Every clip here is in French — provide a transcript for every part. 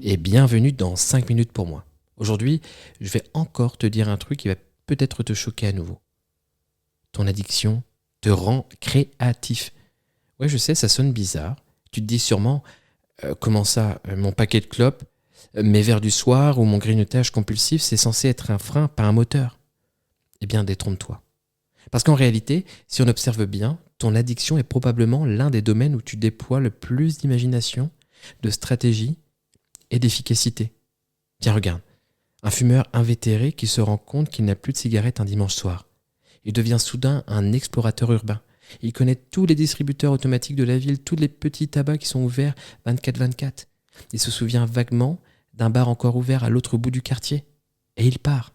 et bienvenue dans 5 minutes pour moi. Aujourd'hui, je vais encore te dire un truc qui va peut-être te choquer à nouveau. Ton addiction te rend créatif. Ouais, je sais, ça sonne bizarre. Tu te dis sûrement, comment ça, mon paquet de clopes, mes verres du soir ou mon grignotage compulsif, c'est censé être un frein, pas un moteur. Eh bien, détrompe-toi. Parce qu'en réalité, si on observe bien, ton addiction est probablement l'un des domaines où tu déploies le plus d'imagination, de stratégie et d'efficacité. Tiens, regarde, un fumeur invétéré qui se rend compte qu'il n'a plus de cigarettes un dimanche soir. Il devient soudain un explorateur urbain. Il connaît tous les distributeurs automatiques de la ville, tous les petits tabacs qui sont ouverts 24/24. Il se souvient vaguement d'un bar encore ouvert à l'autre bout du quartier. Et il part,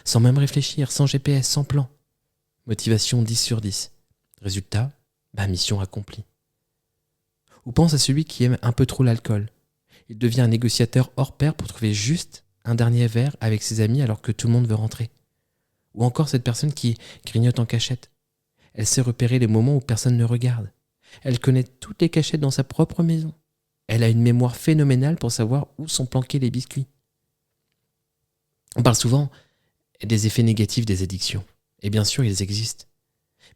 sans même réfléchir, sans GPS, sans plan. Motivation 10 sur 10. Résultat, mission accomplie. Ou pense à celui qui aime un peu trop l'alcool. Il devient un négociateur hors pair pour trouver juste un dernier verre avec ses amis alors que tout le monde veut rentrer. Ou encore cette personne qui grignote en cachette. Elle sait repérer les moments où personne ne regarde. Elle connaît toutes les cachettes dans sa propre maison. Elle a une mémoire phénoménale pour savoir où sont planqués les biscuits. On parle souvent des effets négatifs des addictions. Et bien sûr, ils existent.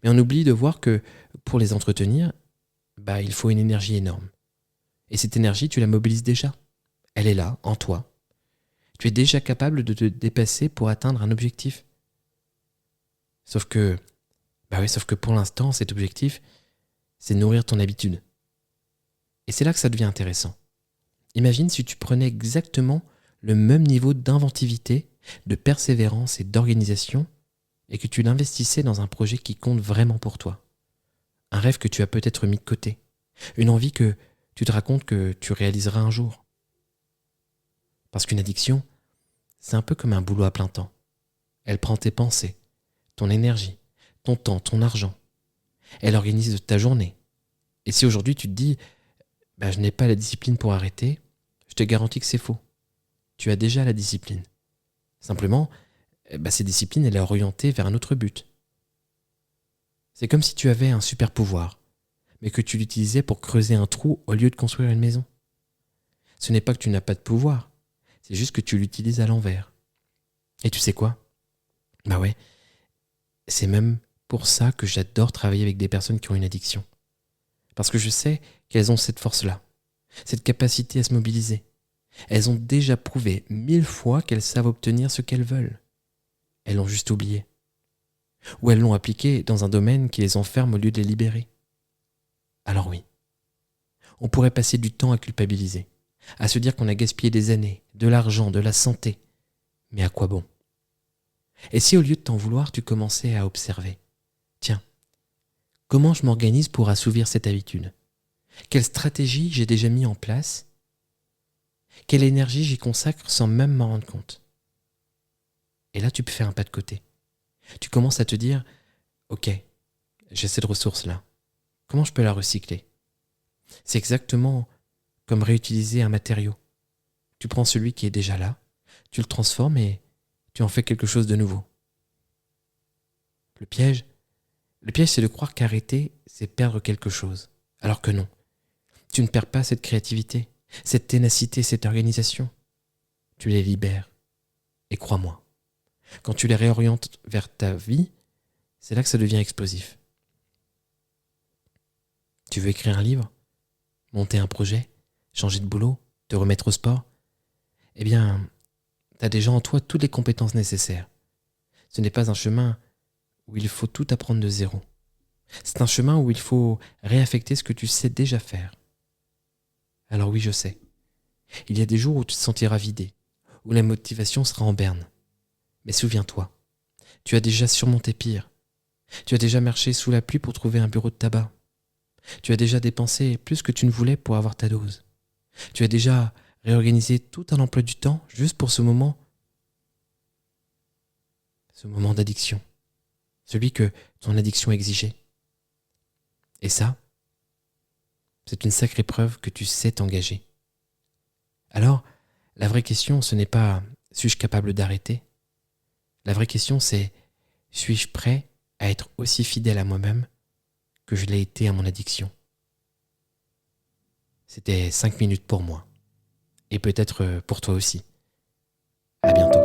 Mais on oublie de voir que pour les entretenir, il faut une énergie énorme. Et cette énergie, tu la mobilises déjà. Elle est là, en toi. Tu es déjà capable de te dépasser pour atteindre un objectif. Sauf que pour l'instant, cet objectif, c'est nourrir ton habitude. Et c'est là que ça devient intéressant. Imagine si tu prenais exactement le même niveau d'inventivité, de persévérance et d'organisation et que tu l'investissais dans un projet qui compte vraiment pour toi. Un rêve que tu as peut-être mis de côté. Une envie que tu te racontes que tu réaliseras un jour. Parce qu'une addiction, c'est un peu comme un boulot à plein temps. Elle prend tes pensées, ton énergie, ton temps, ton argent. Elle organise ta journée. Et si aujourd'hui tu te dis « je n'ai pas la discipline pour arrêter », je te garantis que c'est faux. Tu as déjà la discipline. Simplement, cette discipline, elle est orientée vers un autre but. C'est comme si tu avais un super pouvoir, mais que tu l'utilisais pour creuser un trou au lieu de construire une maison. Ce n'est pas que tu n'as pas de pouvoir, c'est juste que tu l'utilises à l'envers. Et tu sais quoi ? Ouais, c'est même pour ça que j'adore travailler avec des personnes qui ont une addiction. Parce que je sais qu'elles ont cette force-là, cette capacité à se mobiliser. Elles ont déjà prouvé 1000 fois qu'elles savent obtenir ce qu'elles veulent. Elles l'ont juste oublié. Ou elles l'ont appliqué dans un domaine qui les enferme au lieu de les libérer. Alors oui, on pourrait passer du temps à culpabiliser, à se dire qu'on a gaspillé des années, de l'argent, de la santé. Mais à quoi bon ? Et si au lieu de t'en vouloir, tu commençais à observer ? Tiens, comment je m'organise pour assouvir cette habitude ? Quelle stratégie j'ai déjà mis en place ? Quelle énergie j'y consacre sans même m'en rendre compte ? Et là, tu peux faire un pas de côté. Tu commences à te dire « Ok, j'ai cette ressource-là. Comment je peux la recycler ?» C'est exactement comme réutiliser un matériau. Tu prends celui qui est déjà là, tu le transformes et tu en fais quelque chose de nouveau. Le piège, c'est de croire qu'arrêter, c'est perdre quelque chose. Alors que non. Tu ne perds pas cette créativité, cette ténacité, cette organisation. Tu les libères. Et crois-moi, quand tu les réorientes vers ta vie, c'est là que ça devient explosif. Tu veux écrire un livre ? Monter un projet ? Changer de boulot ? Te remettre au sport ? Eh bien, tu as déjà en toi toutes les compétences nécessaires. Ce n'est pas un chemin où il faut tout apprendre de zéro. C'est un chemin où il faut réaffecter ce que tu sais déjà faire. Alors oui, je sais. Il y a des jours où tu te sentiras vidé, où la motivation sera en berne. Mais souviens-toi, tu as déjà surmonté pire. Tu as déjà marché sous la pluie pour trouver un bureau de tabac. Tu as déjà dépensé plus que tu ne voulais pour avoir ta dose. Tu as déjà réorganisé tout un emploi du temps juste pour ce moment d'addiction. Celui que ton addiction exigeait. Et ça, c'est une sacrée preuve que tu sais t'engager. Alors, la vraie question, ce n'est pas « suis-je capable d'arrêter ?» La vraie question, c'est « suis-je prêt à être aussi fidèle à moi-même que je l'ai été à mon addiction ?» C'était 5 minutes pour moi. et peut-être pour toi aussi. À bientôt.